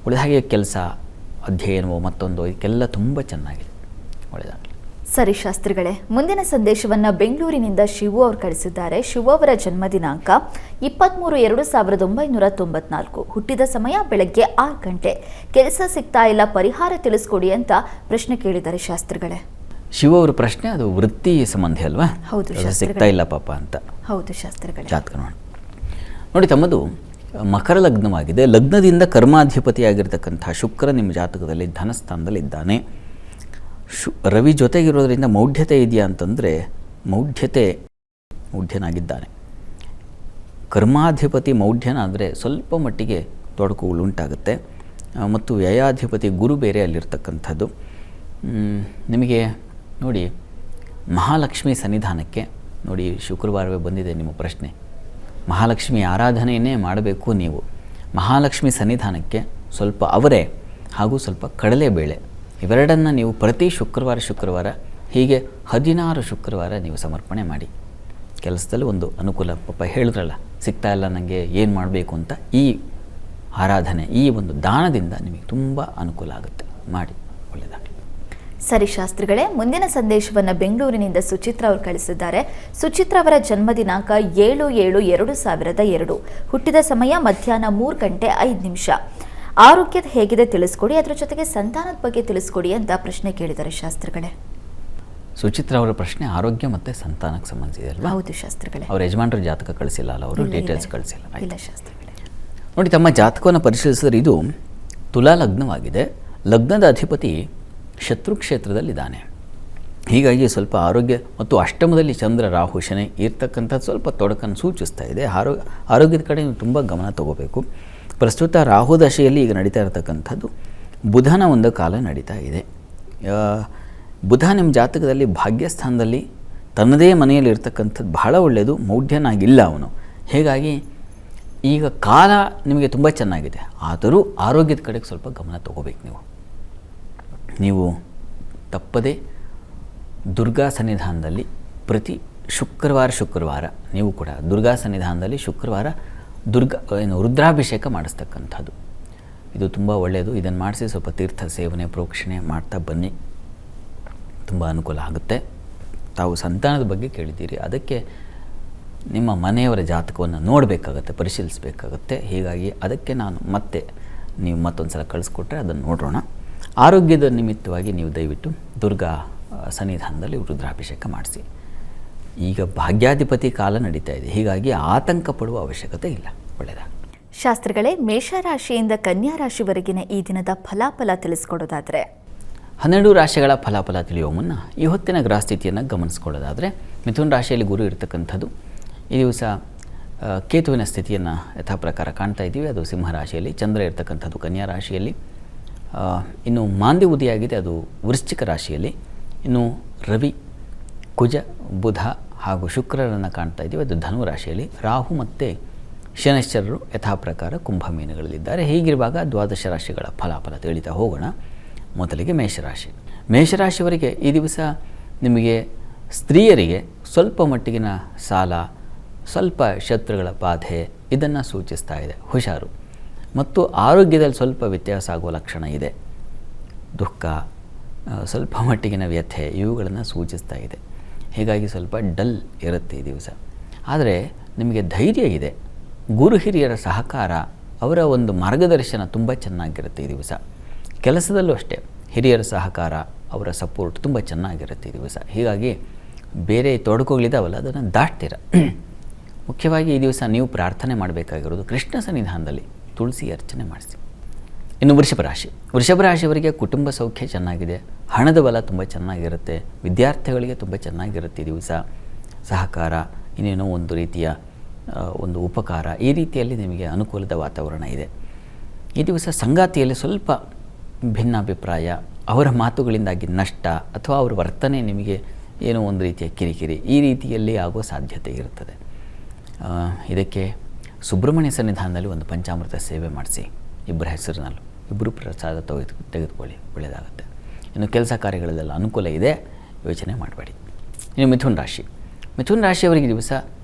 ಉಳಿದ ಹಾಗೆ ಕೆಲಸ, ಅಧ್ಯಯನವೋ ಮತ್ತೊಂದು ಇದಕ್ಕೆಲ್ಲ ತುಂಬ ಚೆನ್ನಾಗಿದೆ. ಒಳ್ಳೆಯದಾಗಲಿ. ಸರಿ ಶಾಸ್ತ್ರಿಗಳೇ, ಮುಂದಿನ ಸಂದೇಶವನ್ನು ಬೆಂಗಳೂರಿನಿಂದ ಶಿವು ಅವರು ಕಳಿಸಿದ್ದಾರೆ. ಶಿವು ಅವರ ಜನ್ಮ ದಿನಾಂಕ 23/2/1994. ಹುಟ್ಟಿದ ಸಮಯ ಬೆಳಗ್ಗೆ 6 ಗಂಟೆ. ಕೆಲಸ ಸಿಗ್ತಾ ಇಲ್ಲ, ಪರಿಹಾರ ತಿಳಿಸ್ಕೊಡಿ ಅಂತ ಪ್ರಶ್ನೆ ಕೇಳಿದ್ದಾರೆ ಶಾಸ್ತ್ರಿಗಳೇ. ಶಿವ ಅವರ ಪ್ರಶ್ನೆ ಅದು ವೃತ್ತಿ ಸಂಬಂಧಿ ಅಲ್ವಾ? ಹೌದು, ಸಿಗ್ತಾ ಇಲ್ಲ ಪಾಪ ಅಂತ. ಹೌದು ಶಾಸ್ತ್ರಿಗಳೇ. ಜಾತಕ ನೋಡಿ, ತಮ್ಮದು ಮಕರ ಲಗ್ನವಾಗಿದೆ. ಲಗ್ನದಿಂದ ಕರ್ಮಾಧಿಪತಿಯಾಗಿರ್ತಕ್ಕಂಥ ಶುಕ್ರ ನಿಮ್ಮ ಜಾತಕದಲ್ಲಿ ಧನಸ್ಥಾನದಲ್ಲಿ ಇದ್ದಾನೆ. ರವಿ ಜೊತೆಗಿರೋದ್ರಿಂದ ಮೌಢ್ಯತೆ ಇದೆಯಾ ಅಂತಂದರೆ ಮೌಢ್ಯನಾಗಿದ್ದಾನೆ. ಕರ್ಮಾಧಿಪತಿ ಮೌಢ್ಯನಾದರೆ ಸ್ವಲ್ಪ ಮಟ್ಟಿಗೆ ತೊಡಕುಗಳು ಉಂಟಾಗುತ್ತೆ. ಮತ್ತು ವ್ಯಯಾಧಿಪತಿ ಗುರು ಬೇರೆ ಅಲ್ಲಿರ್ತಕ್ಕಂಥದ್ದು. ನಿಮಗೆ ನೋಡಿ, ಮಹಾಲಕ್ಷ್ಮಿ ಸನ್ನಿಧಾನಕ್ಕೆ ನೋಡಿ, ಶುಕ್ರವಾರವೇ ಬಂದಿದೆ ನಿಮ್ಮ ಪ್ರಶ್ನೆ. ಮಹಾಲಕ್ಷ್ಮಿ ಆರಾಧನೆಯನ್ನೇ ಮಾಡಬೇಕು ನೀವು. ಮಹಾಲಕ್ಷ್ಮಿ ಸನ್ನಿಧಾನಕ್ಕೆ ಸ್ವಲ್ಪ ಅವರೆ ಹಾಗೂ ಸ್ವಲ್ಪ ಕಡಲೆಬೇಳೆ ಇವೆರಡನ್ನು ನೀವು ಪ್ರತಿ ಶುಕ್ರವಾರ ಹೀಗೆ 16 ಶುಕ್ರವಾರ ನೀವು ಸಮರ್ಪಣೆ ಮಾಡಿ. ಕೆಲಸದಲ್ಲಿ ಒಂದು ಅನುಕೂಲ. ಪಾಪ ಹೇಳಿದ್ರಲ್ಲ, ಸಿಗ್ತಾ ಇಲ್ಲ ನನಗೆ, ಏನು ಮಾಡಬೇಕು ಅಂತ. ಈ ಆರಾಧನೆ, ಈ ಒಂದು ದಾನದಿಂದ ನಿಮಗೆ ತುಂಬ ಅನುಕೂಲ ಆಗುತ್ತೆ. ಮಾಡಿ, ಒಳ್ಳೆಯದಾಗಲಿ. ಸರಿ ಶಾಸ್ತ್ರಿಗಳೇ, ಮುಂದಿನ ಸಂದೇಶವನ್ನು ಬೆಂಗಳೂರಿನಿಂದ ಸುಚಿತ್ರ ಅವರು ಕಳಿಸಿದ್ದಾರೆ. ಸುಚಿತ್ರ ಅವರ ಜನ್ಮ ದಿನಾಂಕ 7/7/2002. ಹುಟ್ಟಿದ ಸಮಯ ಮಧ್ಯಾಹ್ನ 3:05. ಆರೋಗ್ಯದ ಹೇಗಿದೆ ತಿಳಿಸ್ಕೊಡಿ, ಅದರ ಜೊತೆಗೆ ಸಂತಾನದ ಬಗ್ಗೆ ತಿಳಿಸ್ಕೊಡಿ ಅಂತ ಪ್ರಶ್ನೆ ಕೇಳಿದ್ದಾರೆ ಶಾಸ್ತ್ರಿಗಳೇ. ಸುಚಿತ್ರ ಅವರ ಪ್ರಶ್ನೆ ಆರೋಗ್ಯ ಮತ್ತು ಸಂತಾನಕ್ಕೆ ಸಂಬಂಧಿಸಿದೆ ಅಲ್ವಾ? ಹೌದು ಶಾಸ್ತ್ರಿಗಳೇ. ಅವ್ರ ಯಜಮಾನರು ಜಾತಕ ಕಳಿಸಿಲ್ಲ ಅಲ್ಲ, ಅವರು ಡೀಟೇಲ್ಸ್ ಕಳಿಸಿಲ್ಲ. ಇಲ್ಲ ಶಾಸ್ತ್ರಿಗಳೇ. ನೋಡಿ, ತಮ್ಮ ಜಾತಕವನ್ನು ಪರಿಶೀಲಿಸಿದ್ರೆ ಇದು ತುಲಾ ಲಗ್ನವಾಗಿದೆ. ಲಗ್ನದ ಅಧಿಪತಿ ಶತ್ರು ಕ್ಷೇತ್ರದಲ್ಲಿದ್ದಾನೆ. ಹೀಗಾಗಿ ಸ್ವಲ್ಪ ಆರೋಗ್ಯ ಮತ್ತು ಅಷ್ಟಮದಲ್ಲಿ ಚಂದ್ರ, ರಾಹು, ಶನಿ ಇರ್ತಕ್ಕಂಥದ್ದು ಸ್ವಲ್ಪ ತೊಡಕನ್ನು ಸೂಚಿಸ್ತಾ ಇದೆ. ಆರೋಗ್ಯದ ಕಡೆ ನೀವು ತುಂಬ ಗಮನ ತಗೋಬೇಕು. ಪ್ರಸ್ತುತ ರಾಹು ದಶೆಯಲ್ಲಿ ಈಗ ನಡೀತಾ ಇರತಕ್ಕಂಥದ್ದು ಬುಧನ ಒಂದು ಕಾಲ ನಡೀತಾ ಇದೆ. ಬುಧ ನಿಮ್ಮ ಜಾತಕದಲ್ಲಿ ಭಾಗ್ಯಸ್ಥಾನದಲ್ಲಿ ತನ್ನದೇ ಮನೆಯಲ್ಲಿ ಇರ್ತಕ್ಕಂಥದ್ದು ಬಹಳ ಒಳ್ಳೆಯದು. ಮೌಢ್ಯನಾಗಿಲ್ಲ ಅವನು. ಹೀಗಾಗಿ ಈಗ ಕಾಲ ನಿಮಗೆ ತುಂಬ ಚೆನ್ನಾಗಿದೆ. ಆದರೂ ಆರೋಗ್ಯದ ಕಡೆಗೆ ಸ್ವಲ್ಪ ಗಮನ ತಗೋಬೇಕು. ನೀವು ತಪ್ಪದೇ ದುರ್ಗಾ ಸನ್ನಿಧಾನದಲ್ಲಿ ಪ್ರತಿ ಶುಕ್ರವಾರ ನೀವು ಕೂಡ ದುರ್ಗಾ ಸನ್ನಿಧಾನದಲ್ಲಿ ಶುಕ್ರವಾರ ರುದ್ರಾಭಿಷೇಕ ಮಾಡಿಸ್ತಕ್ಕಂಥದ್ದು ಇದು ತುಂಬ ಒಳ್ಳೆಯದು. ಇದನ್ನು ಮಾಡಿಸಿ ಸ್ವಲ್ಪ ತೀರ್ಥ ಸೇವನೆ ಪ್ರೋಕ್ಷಣೆ ಮಾಡ್ತಾ ಬನ್ನಿ, ತುಂಬ ಅನುಕೂಲ ಆಗುತ್ತೆ. ತಾವು ಸಂತಾನದ ಬಗ್ಗೆ ಕೇಳಿದ್ದೀರಿ, ಅದಕ್ಕೆ ನಿಮ್ಮ ಮನೆಯವರ ಜಾತಕವನ್ನು ನೋಡಬೇಕಾಗತ್ತೆ, ಪರಿಶೀಲಿಸಬೇಕಾಗತ್ತೆ. ಹೀಗಾಗಿ ಅದಕ್ಕೆ ನಾನು ನೀವು ಮತ್ತೊಂದು ಸಲ ಕಳಿಸ್ಕೊಟ್ರೆ ಅದನ್ನು ನೋಡೋಣ. ಆರೋಗ್ಯದ ನಿಮಿತ್ತವಾಗಿ ನೀವು ದಯವಿಟ್ಟು ದುರ್ಗಾ ಸನ್ನಿಧಾನದಲ್ಲಿ ರುದ್ರಾಭಿಷೇಕ ಮಾಡಿಸಿ. ಈಗ ಭಾಗ್ಯಾಧಿಪತಿ ಕಾಲ ನಡೀತಾ ಇದೆ, ಹೀಗಾಗಿ ಆತಂಕ ಪಡುವ ಅವಶ್ಯಕತೆ ಇಲ್ಲ. ಒಳ್ಳೆಯದಾಗ ಶಾಸ್ತ್ರಿಗಳೇ, ಮೇಷರಾಶಿಯಿಂದ ಕನ್ಯಾ ರಾಶಿವರೆಗಿನ ಈ ದಿನದ ಫಲಾಫಲ ತಿಳಿಸ್ಕೊಡೋದಾದರೆ? 12 ರಾಶಿಗಳ ಫಲಾಫಲ ತಿಳಿಯುವ ಮುನ್ನ ಈ ಹೊತ್ತಿನ ಗ್ರಹಸ್ಥಿತಿಯನ್ನು ಗಮನಿಸ್ಕೊಳ್ಳೋದಾದರೆ, ಮಿಥುನ ರಾಶಿಯಲ್ಲಿ ಗುರು ಇರತಕ್ಕಂಥದ್ದು. ಈ ದಿವಸ ಕೇತುವಿನ ಸ್ಥಿತಿಯನ್ನು ಯಥಾ ಪ್ರಕಾರ ಕಾಣ್ತಾ ಇದ್ದೀವಿ. ಅದು ಸಿಂಹರಾಶಿಯಲ್ಲಿ. ಚಂದ್ರ ಇರತಕ್ಕಂಥದ್ದು ಕನ್ಯಾ ರಾಶಿಯಲ್ಲಿ. ಇನ್ನು ಮಾಂದಿ ಉದಿಯಾಗಿದೆ, ಅದು ವೃಶ್ಚಿಕ ರಾಶಿಯಲ್ಲಿ. ಇನ್ನು ರವಿ, ಕುಜ, ಬುಧ ಹಾಗೂ ಶುಕ್ರರನ್ನು ಕಾಣ್ತಾ ಇದ್ದೀವಿ, ಅದು ಧನು ರಾಶಿಯಲ್ಲಿ. ರಾಹು ಮತ್ತು ಶನೈಶ್ಚರರು ಯಥಾ ಪ್ರಕಾರ ಕುಂಭಮೀನಗಳಲ್ಲಿದ್ದಾರೆ. ಹೀಗಿರುವಾಗ 12 ರಾಶಿಗಳ ಫಲಾಫಲ ತಿಳಿತಾ ಹೋಗೋಣ. ಮೊದಲಿಗೆ ಮೇಷರಾಶಿಯವರಿಗೆ ಈ ದಿವಸ ನಿಮಗೆ ಸ್ತ್ರೀಯರಿಗೆ ಸ್ವಲ್ಪ ಮಟ್ಟಿಗಿನ ಸಾಲ, ಸ್ವಲ್ಪ ಶತ್ರುಗಳ ಬಾಧೆ ಇದನ್ನು ಸೂಚಿಸ್ತಾ ಇದೆ. ಹುಷಾರು. ಮತ್ತು ಆರೋಗ್ಯದಲ್ಲಿ ಸ್ವಲ್ಪ ವ್ಯತ್ಯಾಸ ಆಗುವ ಲಕ್ಷಣ ಇದೆ. ದುಃಖ, ಸ್ವಲ್ಪ ಮಟ್ಟಿಗಿನ ವ್ಯಥೆ ಇವುಗಳನ್ನು ಸೂಚಿಸ್ತಾ ಇದೆ. ಹೀಗಾಗಿ ಸ್ವಲ್ಪ ಡಲ್ ಇರುತ್ತೆ ಈ ದಿವಸ. ಆದರೆ ನಿಮಗೆ ಧೈರ್ಯ ಇದೆ. ಗುರು ಹಿರಿಯರ ಸಹಕಾರ, ಅವರ ಒಂದು ಮಾರ್ಗದರ್ಶನ ತುಂಬ ಚೆನ್ನಾಗಿರುತ್ತೆ ಈ ದಿವಸ. ಕೆಲಸದಲ್ಲೂ ಅಷ್ಟೇ ಹಿರಿಯರ ಸಹಕಾರ, ಅವರ ಸಪೋರ್ಟ್ ತುಂಬ ಚೆನ್ನಾಗಿರುತ್ತೆ ಈ ದಿವಸ. ಹೀಗಾಗಿ ಬೇರೆ ತೊಡಕುಗಳಿದಾವಲ್ಲ ಅದನ್ನು ದಾಟ್ತೀರ. ಮುಖ್ಯವಾಗಿ ಈ ದಿವಸ ನೀವು ಪ್ರಾರ್ಥನೆ ಮಾಡಬೇಕಾಗಿರೋದು ಕೃಷ್ಣ ಸನ್ನಿಧಾನದಲ್ಲಿ ತುಳಸಿ ಅರ್ಚನೆ ಮಾಡಿಸಿ. ಇನ್ನು ವೃಷಭ ರಾಶಿಯವರಿಗೆ ಕುಟುಂಬ ಸೌಖ್ಯ ಚೆನ್ನಾಗಿದೆ. ಹಣದ ಬಲ ತುಂಬ ಚೆನ್ನಾಗಿರುತ್ತೆ. ವಿದ್ಯಾರ್ಥಿಗಳಿಗೆ ತುಂಬ ಚೆನ್ನಾಗಿರುತ್ತೆ ಈ ದಿವಸ. ಸಹಕಾರ, ಇನ್ನೇನೋ ಒಂದು ರೀತಿಯ ಒಂದು ಉಪಕಾರ, ಈ ರೀತಿಯಲ್ಲಿ ನಿಮಗೆ ಅನುಕೂಲದ ವಾತಾವರಣ ಇದೆ. ಈ ದಿವಸ ಸಂಗಾತಿಯಲ್ಲಿ ಸ್ವಲ್ಪ ಭಿನ್ನಾಭಿಪ್ರಾಯ, ಅವರ ಮಾತುಗಳಿಂದಾಗಿ ನಷ್ಟ ಅಥವಾ ಅವರ ವರ್ತನೆ ನಿಮಗೆ ಏನೋ ಒಂದು ರೀತಿಯ ಕಿರಿಕಿರಿ ಈ ರೀತಿಯಲ್ಲಿ ಆಗೋ ಸಾಧ್ಯತೆ ಇರುತ್ತದೆ. ಇದಕ್ಕೆ ಸುಬ್ರಹ್ಮಣ್ಯ ಸನ್ನಿಧಾನದಲ್ಲಿ ಒಂದು ಪಂಚಾಮೃತ ಸೇವೆ ಮಾಡಿಸಿ. ಇಬ್ಬರ ಹೆಸರಿನಲ್ಲೂ ಇಬ್ಬರು ಪ್ರಸಾದ ತೆಗೆದುಕೊಳ್ಳಿ, ಒಳ್ಳೆಯದಾಗುತ್ತೆ. ಇನ್ನು ಕೆಲಸ ಕಾರ್ಯಗಳಲ್ಲೆಲ್ಲ ಅನುಕೂಲ ಇದೆ, ಯೋಚನೆ ಮಾಡಬೇಡಿ. ಇನ್ನು ಮಿಥುನ ರಾಶಿಯವರಿಗೆ ದಿವಸ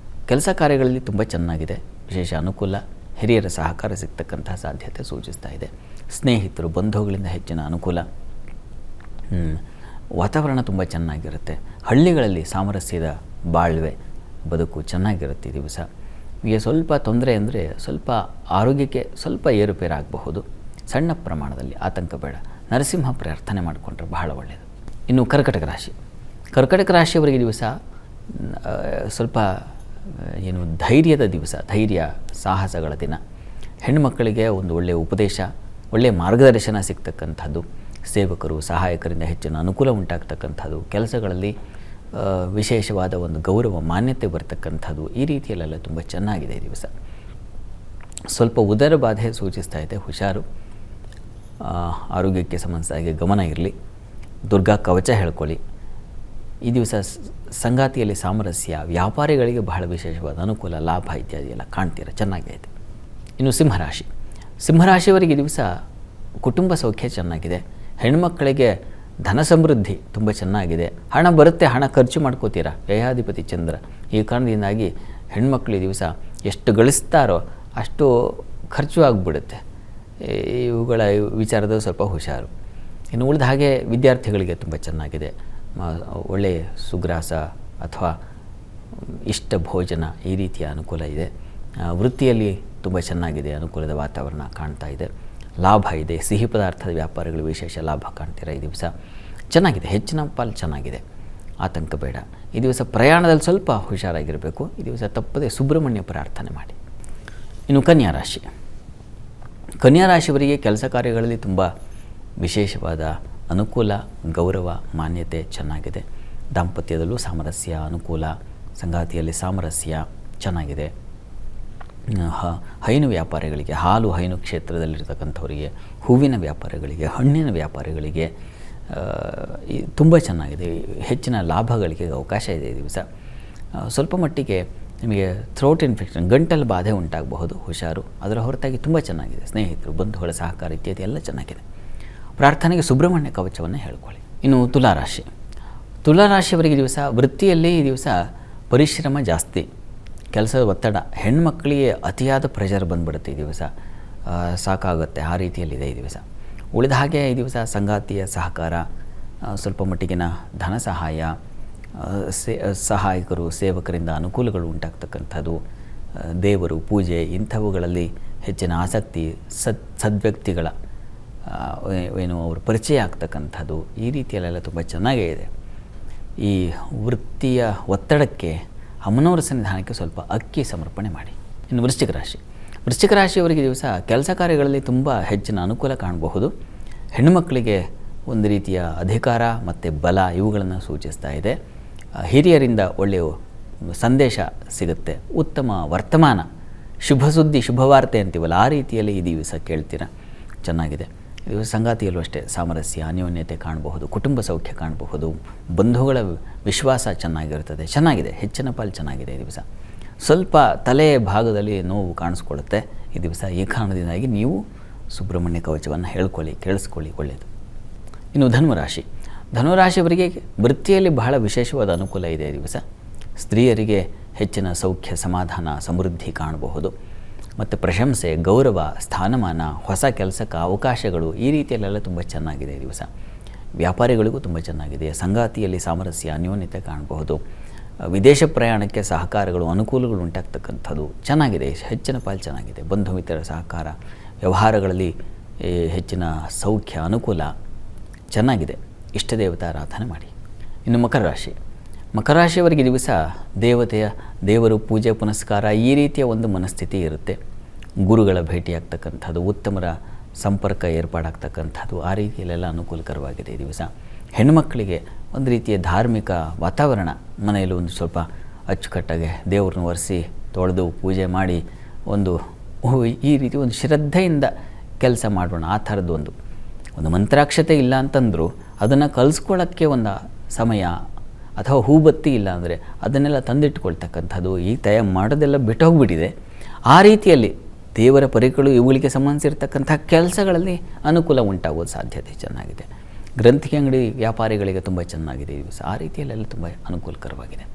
ಕೆಲಸ ಕಾರ್ಯಗಳಲ್ಲಿ ತುಂಬ ಚೆನ್ನಾಗಿದೆ. ವಿಶೇಷ ಅನುಕೂಲ, ಹಿರಿಯರ ಸಹಕಾರ ಸಿಗ್ತಕ್ಕಂಥ ಸಾಧ್ಯತೆ ಸೂಚಿಸ್ತಾ ಇದೆ. ಸ್ನೇಹಿತರು, ಬಂಧುಗಳಿಂದ ಹೆಚ್ಚಿನ ಅನುಕೂಲ. ವಾತಾವರಣ ತುಂಬ ಚೆನ್ನಾಗಿರುತ್ತೆ. ಹಳ್ಳಿಗಳಲ್ಲಿ ಸಾಮರಸ್ಯದ ಬಾಳ್ವೆ, ಬದುಕು ಚೆನ್ನಾಗಿರುತ್ತೆ ಈ ದಿವಸ. ಈಗ ಸ್ವಲ್ಪ ತೊಂದರೆ ಅಂದರೆ ಸ್ವಲ್ಪ ಆರೋಗ್ಯಕ್ಕೆ ಸ್ವಲ್ಪ ಏರುಪೇರಾಗಬಹುದು. ಸಣ್ಣ ಪ್ರಮಾಣದಲ್ಲಿ ಆತಂಕ ಬೇಡ. ನರಸಿಂಹ ಪ್ರಾರ್ಥನೆ ಮಾಡಿಕೊಂಡ್ರೆ ಬಹಳ ಒಳ್ಳೆಯದು. ಇನ್ನು ಕರ್ಕಟಕ ರಾಶಿಯವರಿಗೆ ದಿವಸ ಸ್ವಲ್ಪ ಧೈರ್ಯದ ದಿವಸ, ಧೈರ್ಯ ಸಾಹಸಗಳ ದಿನ. ಹೆಣ್ಣುಮಕ್ಕಳಿಗೆ ಒಂದು ಒಳ್ಳೆಯ ಉಪದೇಶ, ಒಳ್ಳೆಯ ಮಾರ್ಗದರ್ಶನ ಸಿಗ್ತಕ್ಕಂಥದ್ದು. ಸೇವಕರು, ಸಹಾಯಕರಿಂದ ಹೆಚ್ಚಿನ ಅನುಕೂಲ ಉಂಟಾಗ್ತಕ್ಕಂಥದ್ದು. ಕೆಲಸಗಳಲ್ಲಿ ವಿಶೇಷವಾದ ಒಂದು ಗೌರವ ಮಾನ್ಯತೆ ಬರ್ತಕ್ಕಂಥದ್ದು ಈ ರೀತಿಯಲ್ಲೆಲ್ಲ ತುಂಬ ಚೆನ್ನಾಗಿದೆ ಈ ದಿವಸ. ಸ್ವಲ್ಪ ಉದರ ಬಾಧೆ ಸೂಚಿಸ್ತಾ ಇದೆ, ಹುಷಾರು. ಆರೋಗ್ಯಕ್ಕೆ ಸಂಬಂಧಿಸಿದ ಹಾಗೆ ಗಮನ ಇರಲಿ. ದುರ್ಗಾ ಕವಚ ಹೇಳ್ಕೊಳ್ಳಿ. ಈ ದಿವಸ ಸಂಗಾತಿಯಲ್ಲಿ ಸಾಮರಸ್ಯ, ವ್ಯಾಪಾರಿಗಳಿಗೆ ಬಹಳ ವಿಶೇಷವಾದ ಅನುಕೂಲ, ಲಾಭ ಇತ್ಯಾದಿ ಎಲ್ಲ ಕಾಣ್ತೀರ, ಚೆನ್ನಾಗಿದೆ. ಇನ್ನು ಸಿಂಹರಾಶಿ. ಸಿಂಹರಾಶಿಯವರಿಗೆ ಈ ದಿವಸ ಕುಟುಂಬ ಸೌಖ್ಯ ಚೆನ್ನಾಗಿದೆ. ಹೆಣ್ಮಕ್ಕಳಿಗೆ ಧನ ಸಮೃದ್ಧಿ ತುಂಬ ಚೆನ್ನಾಗಿದೆ. ಹಣ ಬರುತ್ತೆ, ಹಣ ಖರ್ಚು ಮಾಡ್ಕೋತೀರ, ವ್ಯಯಾಧಿಪತಿ ಚಂದ್ರ. ಈ ಕಾರಣದಿಂದಾಗಿ ಹೆಣ್ಮಕ್ಳು ಈ ದಿವಸ ಎಷ್ಟು ಗಳಿಸ್ತಾರೋ ಅಷ್ಟು ಖರ್ಚು ಆಗಿಬಿಡುತ್ತೆ. ಇವುಗಳ ವಿಚಾರದ ಸ್ವಲ್ಪ ಹುಷಾರು. ಇನ್ನು ಉಳಿದ ಹಾಗೆ ವಿದ್ಯಾರ್ಥಿಗಳಿಗೆ ತುಂಬ ಚೆನ್ನಾಗಿದೆ. ಒಳ್ಳೆಯ ಸುಗ್ರಾಸ ಅಥವಾ ಇಷ್ಟ ಭೋಜನ ಈ ರೀತಿಯ ಅನುಕೂಲ ಇದೆ. ವೃತ್ತಿಯಲ್ಲಿ ತುಂಬ ಚೆನ್ನಾಗಿದೆ, ಅನುಕೂಲದ ವಾತಾವರಣ ಕಾಣ್ತಾ ಇದೆ. ಲಾಭ ಇದೆ. ಸಿಹಿ ಪದಾರ್ಥದ ವ್ಯಾಪಾರಗಳು ವಿಶೇಷ ಲಾಭ ಕಾಣ್ತೀರ ಈ ದಿವಸ. ಚೆನ್ನಾಗಿದೆ, ಹೆಚ್ಚಿನ ಪಾಲು ಚೆನ್ನಾಗಿದೆ, ಆತಂಕ ಬೇಡ. ಈ ದಿವಸ ಪ್ರಯಾಣದಲ್ಲಿ ಸ್ವಲ್ಪ ಹುಷಾರಾಗಿರಬೇಕು. ಈ ದಿವಸ ತಪ್ಪದೆ ಸುಬ್ರಹ್ಮಣ್ಯ ಪ್ರಾರ್ಥನೆ ಮಾಡಿ. ಇನ್ನು ಕನ್ಯಾ ರಾಶಿ. ಕನ್ಯಾ ರಾಶಿಯವರಿಗೆ ಕೆಲಸ ಕಾರ್ಯಗಳಲ್ಲಿ ತುಂಬ ವಿಶೇಷವಾದ ಅನುಕೂಲ, ಗೌರವ, ಮಾನ್ಯತೆ ಚೆನ್ನಾಗಿದೆ. ದಾಂಪತ್ಯದಲ್ಲೂ ಸಾಮರಸ್ಯ, ಅನುಕೂಲ, ಸಂಗಾತಿಯಲ್ಲಿ ಸಾಮರಸ್ಯ ಚೆನ್ನಾಗಿದೆ. ಹೈನು ವ್ಯಾಪಾರಿಗಳಿಗೆ, ಹಾಲು ಹೈನು ಕ್ಷೇತ್ರದಲ್ಲಿರ್ತಕ್ಕಂಥವರಿಗೆ, ಹೂವಿನ ವ್ಯಾಪಾರಿಗಳಿಗೆ, ಹಣ್ಣಿನ ವ್ಯಾಪಾರಿಗಳಿಗೆ ತುಂಬ ಚೆನ್ನಾಗಿದೆ. ಹೆಚ್ಚಿನ ಲಾಭಗಳಿಗೆ ಅವಕಾಶ ಇದೆ ಈ ದಿವಸ. ಸ್ವಲ್ಪ ಮಟ್ಟಿಗೆ ನಿಮಗೆ ಥ್ರೋಟ್ ಇನ್ಫೆಕ್ಷನ್, ಗಂಟಲು ಬಾಧೆ ಉಂಟಾಗಬಹುದು, ಹುಷಾರು. ಅದರ ಹೊರತಾಗಿ ತುಂಬ ಚೆನ್ನಾಗಿದೆ. ಸ್ನೇಹಿತರು, ಬಂಧುಗಳ ಸಹಕಾರ ಇತ್ಯಾದಿ ಎಲ್ಲ ಚೆನ್ನಾಗಿದೆ. ಪ್ರಾರ್ಥನೆಗೆ ಸುಬ್ರಹ್ಮಣ್ಯ ಕವಚವನ್ನು ಹೇಳ್ಕೊಳ್ಳಿ. ಇನ್ನು ತುಲಾರಾಶಿ. ತುಲಾರಾಶಿಯವರಿಗೆ ದಿವಸ ವೃತ್ತಿಯಲ್ಲಿ ಈ ದಿವಸ ಪರಿಶ್ರಮ ಜಾಸ್ತಿ, ಕೆಲಸದ ಒತ್ತಡ. ಹೆಣ್ಮಕ್ಕಳಿಗೆ ಅತಿಯಾದ ಪ್ರೆಷರ್ ಬಂದ್ಬಿಡುತ್ತೆ ಈ ದಿವಸ, ಸಾಕಾಗುತ್ತೆ, ಆ ರೀತಿಯಲ್ಲಿದೆ ಈ ದಿವಸ. ಉಳಿದ ಹಾಗೆ ಈ ದಿವಸ ಸಂಗಾತಿಯ ಸಹಕಾರ, ಸ್ವಲ್ಪ ಮಟ್ಟಿಗಿನ ಧನ ಸಹಾಯ, ಸಹಾಯಕರು, ಸೇವಕರಿಂದ ಅನುಕೂಲಗಳು ಉಂಟಾಗ್ತಕ್ಕಂಥದ್ದು, ದೇವರು, ಪೂಜೆ ಇಂಥವುಗಳಲ್ಲಿ ಹೆಚ್ಚಿನ ಆಸಕ್ತಿ, ಸದ್ವ್ಯಕ್ತಿಗಳ ಏನು ಅವರು ಪರಿಚಯ ಆಗ್ತಕ್ಕಂಥದ್ದು ಈ ರೀತಿಯಲ್ಲೆಲ್ಲ ತುಂಬ ಚೆನ್ನಾಗೇ ಇದೆ. ಈ ವೃತ್ತಿಯ ಒತ್ತಡಕ್ಕೆ ಅಮ್ಮನವರ ಸನ್ನಿಧಾನಕ್ಕೆ ಸ್ವಲ್ಪ ಅಕ್ಕಿ ಸಮರ್ಪಣೆ ಮಾಡಿ. ಇನ್ನು ವೃಶ್ಚಿಕ ರಾಶಿ. ವೃಶ್ಚಿಕ ರಾಶಿಯವರಿಗೆ ದಿವಸ ಕೆಲಸ ಕಾರ್ಯಗಳಲ್ಲಿ ತುಂಬ ಹೆಚ್ಚಿನ ಅನುಕೂಲ ಕಾಣಬಹುದು. ಹೆಣ್ಣುಮಕ್ಕಳಿಗೆ ಒಂದು ರೀತಿಯ ಅಧಿಕಾರ ಮತ್ತು ಬಲ ಇವುಗಳನ್ನು ಸೂಚಿಸ್ತಾ ಇದೆ. ಹಿರಿಯರಿಂದ ಒಳ್ಳೆಯ ಸಂದೇಶ ಸಿಗುತ್ತೆ, ಉತ್ತಮ ವರ್ತಮಾನ, ಶುಭ ಸುದ್ದಿ, ಶುಭವಾರ್ತೆ ಅಂತೀವಲ್ಲ ಆ ರೀತಿಯಲ್ಲಿ ಈ ದಿವಸ ಕೇಳ್ತೀರ, ಚೆನ್ನಾಗಿದೆ. ಇದು ಸಂಗಾತಿಯಲ್ಲೂ ಅಷ್ಟೇ ಸಾಮರಸ್ಯ, ಅನ್ಯೋನ್ಯತೆ ಕಾಣಬಹುದು, ಕುಟುಂಬ ಸೌಖ್ಯ ಕಾಣಬಹುದು, ಬಂಧುಗಳ ವಿಶ್ವಾಸ ಚೆನ್ನಾಗಿರ್ತದೆ, ಚೆನ್ನಾಗಿದೆ, ಹೆಚ್ಚಿನ ಪಾಲು ಚೆನ್ನಾಗಿದೆ ಈ ದಿವಸ. ಸ್ವಲ್ಪ ತಲೆ ಭಾಗದಲ್ಲಿ ನೋವು ಕಾಣಿಸ್ಕೊಳ್ಳುತ್ತೆ ಈ ದಿವಸ. ಈ ಕಾರಣದಿಂದಾಗಿ ನೀವು ಸುಬ್ರಹ್ಮಣ್ಯ ಕವಚವನ್ನು ಹೇಳ್ಕೊಳ್ಳಿ, ಕೇಳಿಸ್ಕೊಳ್ಳಿ, ಒಳ್ಳೆಯದು. ಇನ್ನು ಧನುರಾಶಿ. ಧನುರಾಶಿಯವರಿಗೆ ವೃತ್ತಿಯಲ್ಲಿ ಬಹಳ ವಿಶೇಷವಾದ ಅನುಕೂಲ ಇದೆ ಈ ದಿವಸ. ಸ್ತ್ರೀಯರಿಗೆ ಹೆಚ್ಚಿನ ಸೌಖ್ಯ, ಸಮಾಧಾನ, ಸಮೃದ್ಧಿ ಕಾಣಬಹುದು. ಮತ್ತು ಪ್ರಶಂಸೆ, ಗೌರವ, ಸ್ಥಾನಮಾನ, ಹೊಸ ಕೆಲಸಕ್ಕೆ ಅವಕಾಶಗಳು ಈ ರೀತಿಯಲ್ಲೆಲ್ಲ ತುಂಬ ಚೆನ್ನಾಗಿದೆ ಈ ದಿವಸ. ವ್ಯಾಪಾರಿಗಳಿಗೂ ತುಂಬ ಚೆನ್ನಾಗಿದೆ. ಸಂಗಾತಿಯಲ್ಲಿ ಸಾಮರಸ್ಯ, ಅನ್ಯೋನ್ಯತೆ ಕಾಣಬಹುದು. ವಿದೇಶ ಪ್ರಯಾಣಕ್ಕೆ ಸಹಕಾರಗಳು, ಅನುಕೂಲಗಳು ಉಂಟಾಗ್ತಕ್ಕಂಥದ್ದು ಚೆನ್ನಾಗಿದೆ, ಹೆಚ್ಚಿನ ಪಾಲು ಚೆನ್ನಾಗಿದೆ. ಬಂಧು ಮಿತ್ರರ ಸಹಕಾರ, ವ್ಯವಹಾರಗಳಲ್ಲಿ ಹೆಚ್ಚಿನ ಸೌಖ್ಯ, ಅನುಕೂಲ ಚೆನ್ನಾಗಿದೆ. ಇಷ್ಟ ದೇವತಾರಾಧನೆ ಮಾಡಿ. ಇನ್ನು ಮಕರ ರಾಶಿ. ಮಕರ ರಾಶಿಯವರಿಗೆ ದಿವಸ ದೇವರು, ಪೂಜೆ ಪುನಸ್ಕಾರ ಈ ರೀತಿಯ ಒಂದು ಮನಸ್ಥಿತಿ ಇರುತ್ತೆ. ಗುರುಗಳ ಭೇಟಿಯಾಗ್ತಕ್ಕಂಥದ್ದು, ಉತ್ತಮರ ಸಂಪರ್ಕ ಏರ್ಪಾಡಾಗ್ತಕ್ಕಂಥದ್ದು ಆ ರೀತಿಯಲ್ಲೆಲ್ಲ ಅನುಕೂಲಕರವಾಗಿದೆ ಈ ದಿವಸ. ಹೆಣ್ಣುಮಕ್ಕಳಿಗೆ ಒಂದು ರೀತಿಯ ಧಾರ್ಮಿಕ ವಾತಾವರಣ, ಮನೆಯಲ್ಲಿ ಒಂದು ಸ್ವಲ್ಪ ಅಚ್ಚುಕಟ್ಟಾಗಿ ದೇವ್ರನ್ನ ಒರೆಸಿ ತೊಳೆದು ಪೂಜೆ ಮಾಡಿ ಈ ರೀತಿ ಒಂದು ಶ್ರದ್ಧೆಯಿಂದ ಕೆಲಸ ಮಾಡೋಣ, ಆ ಥರದ್ದು ಒಂದು ಮಂತ್ರಾಕ್ಷತೆ ಇಲ್ಲ ಅಂತಂದರೂ ಅದನ್ನು ಕಲಿಸ್ಕೊಳ್ಳೋಕ್ಕೆ ಒಂದು ಸಮಯ ಅಥವಾ ಹೂಬತ್ತಿ ಇಲ್ಲ ಅಂದರೆ ಅದನ್ನೆಲ್ಲ ತಂದಿಟ್ಕೊಳ್ತಕ್ಕಂಥದ್ದು, ಈ ಮಾಡೋದೆಲ್ಲ ಬಿಟ್ಟು ಹೋಗ್ಬಿಟ್ಟಿದೆ. ಆ ರೀತಿಯಲ್ಲಿ ದೇವರ ಪರಿಕರು ಇವುಗಳಿಗೆ ಸಂಬಂಧಿಸಿರ್ತಕ್ಕಂಥ ಕೆಲಸಗಳಲ್ಲಿ ಅನುಕೂಲ ಉಂಟಾಗೋದು ಸಾಧ್ಯತೆ ಚೆನ್ನಾಗಿದೆ. ಗ್ರಂಥಿಕೆ ಅಂಗಡಿ ವ್ಯಾಪಾರಿಗಳಿಗೆ ತುಂಬ ಚೆನ್ನಾಗಿದೆ ಈ ದಿವಸ. ಆ ರೀತಿಯಲ್ಲೆಲ್ಲ ತುಂಬ ಅನುಕೂಲಕರವಾಗಿದೆ.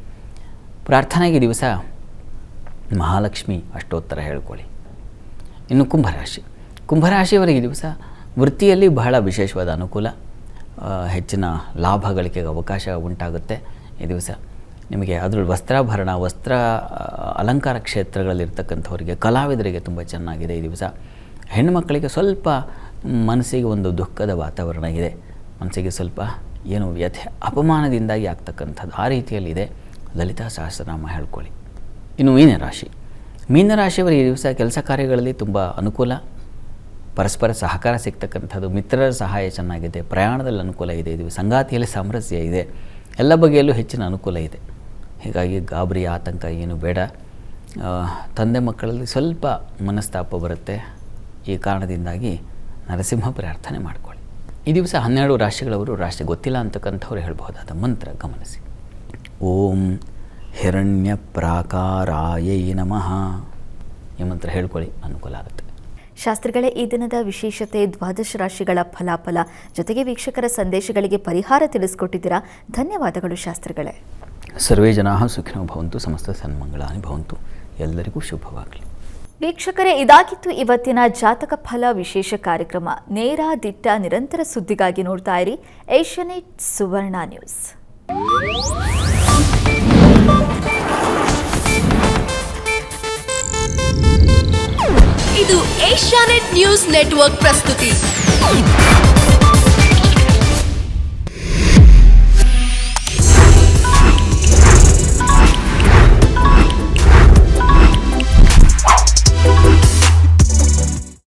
ಪ್ರಾರ್ಥನೆಗೆ ದಿವಸ ಮಹಾಲಕ್ಷ್ಮಿ ಅಷ್ಟೋತ್ತರ ಹೇಳ್ಕೊಳ್ಳಿ. ಇನ್ನು ಕುಂಭರಾಶಿ. ಕುಂಭರಾಶಿಯವರಿಗೆ ದಿವಸ ವೃತ್ತಿಯಲ್ಲಿ ಬಹಳ ವಿಶೇಷವಾದ ಅನುಕೂಲ, ಹೆಚ್ಚಿನ ಲಾಭ ಗಳಿಕೆಗೆ ಅವಕಾಶ ಉಂಟಾಗುತ್ತೆ ಈ ದಿವಸ. ನಿಮಗೆ ಅದರಲ್ಲಿ ವಸ್ತ್ರಾಭರಣ, ವಸ್ತ್ರ ಅಲಂಕಾರ ಕ್ಷೇತ್ರಗಳಲ್ಲಿರ್ತಕ್ಕಂಥವರಿಗೆ, ಕಲಾವಿದರಿಗೆ ತುಂಬ ಚೆನ್ನಾಗಿದೆ ಈ ದಿವಸ. ಹೆಣ್ಣುಮಕ್ಕಳಿಗೆ ಸ್ವಲ್ಪ ಮನಸ್ಸಿಗೆ ಒಂದು ದುಃಖದ ವಾತಾವರಣ ಇದೆ, ಮನಸ್ಸಿಗೆ ಸ್ವಲ್ಪ ಏನು ವ್ಯಥೆ, ಅಪಮಾನದಿಂದಾಗಿ ಆಗ್ತಕ್ಕಂಥದ್ದು ಆ ರೀತಿಯಲ್ಲಿದೆ. ಲಲಿತಾ ಸಹಸ್ರನಾಮ ಹೇಳ್ಕೊಳ್ಳಿ. ಇನ್ನು ಮೀನರಾಶಿ. ಮೀನರಾಶಿಯವರಿಗೆ ಈ ದಿವಸ ಕೆಲಸ ಕಾರ್ಯಗಳಲ್ಲಿ ತುಂಬ ಅನುಕೂಲ, ಪರಸ್ಪರ ಸಹಕಾರ ಸಿಗ್ತಕ್ಕಂಥದ್ದು, ಮಿತ್ರರ ಸಹಾಯ ಚೆನ್ನಾಗಿದೆ, ಪ್ರಯಾಣದಲ್ಲಿ ಅನುಕೂಲ ಇದೆ. ಇದು ಸಂಗಾತಿಯಲ್ಲಿ ಸಾಮರಸ್ಯ ಇದೆ. ಎಲ್ಲ ಬಗೆಯಲ್ಲೂ ಹೆಚ್ಚಿನ ಅನುಕೂಲ ಇದೆ. ಹೀಗಾಗಿ ಗಾಬರಿ ಆತಂಕ ಏನು ಬೇಡ. ತಂದೆ ಮಕ್ಕಳಲ್ಲಿ ಸ್ವಲ್ಪ ಮನಸ್ತಾಪ ಬರುತ್ತೆ. ಈ ಕಾರಣದಿಂದಾಗಿ ನರಸಿಂಹ ಪ್ರಾರ್ಥನೆ ಮಾಡಿಕೊಳ್ಳಿ. ಈ ದಿವಸ 12 ರಾಶಿಗಳವರು ರಾಶಿ ಗೊತ್ತಿಲ್ಲ ಅಂತಕ್ಕಂಥವ್ರು ಹೇಳಬಹುದಾದ ಮಂತ್ರ ಗಮನಿಸಿ. ಓಂ ಹಿರಣ್ಯ ಪ್ರಾಕಾರಾಯೈ ನಮಃ ಈ ಮಂತ್ರ ಹೇಳ್ಕೊಳ್ಳಿ, ಅನುಕೂಲ ಆಗುತ್ತೆ. ಶಾಸ್ತ್ರಿಗಳೇ, ಈ ದಿನದ ವಿಶೇಷತೆ ದ್ವಾದಶ ರಾಶಿಗಳ ಫಲಾಫಲ ಜೊತೆಗೆ ವೀಕ್ಷಕರ ಸಂದೇಶಗಳಿಗೆ ಪರಿಹಾರ ತಿಳಿಸ್ಕೊಟ್ಟಿದ್ದೀರಾ. ಧನ್ಯವಾದಗಳು ಶಾಸ್ತ್ರಿಗಳೇ. ಸರ್ವೇ ಜನಾಃ ಸುಖಿನೋ ಭವಂತು, ಸಮಸ್ತ ಸನ್ಮಂಗಳಾನಿ ಭವಂತು. ಎಲ್ಲರಿಗೂ ಶುಭವಾಗಲಿ. ವೀಕ್ಷಕರೇ, ಇದಾಗಿತ್ತು ಇವತ್ತಿನ ಜಾತಕ ಫಲ ವಿಶೇಷ ಕಾರ್ಯಕ್ರಮ. ನೇರ ದಿಟ್ಟ ನಿರಂತರ ಸುದ್ದಿಗಾಗಿ ನೋಡ್ತಾ ಇರಿ ಏಷ್ಯಾನೆಟ್ ಸುವರ್ಣ ನ್ಯೂಸ್. ಇದು ಏಷ್ಯಾನೆಟ್ ನ್ಯೂಸ್ ನೆಟ್ವರ್ಕ್ ಪ್ರಸ್ತುತಿ.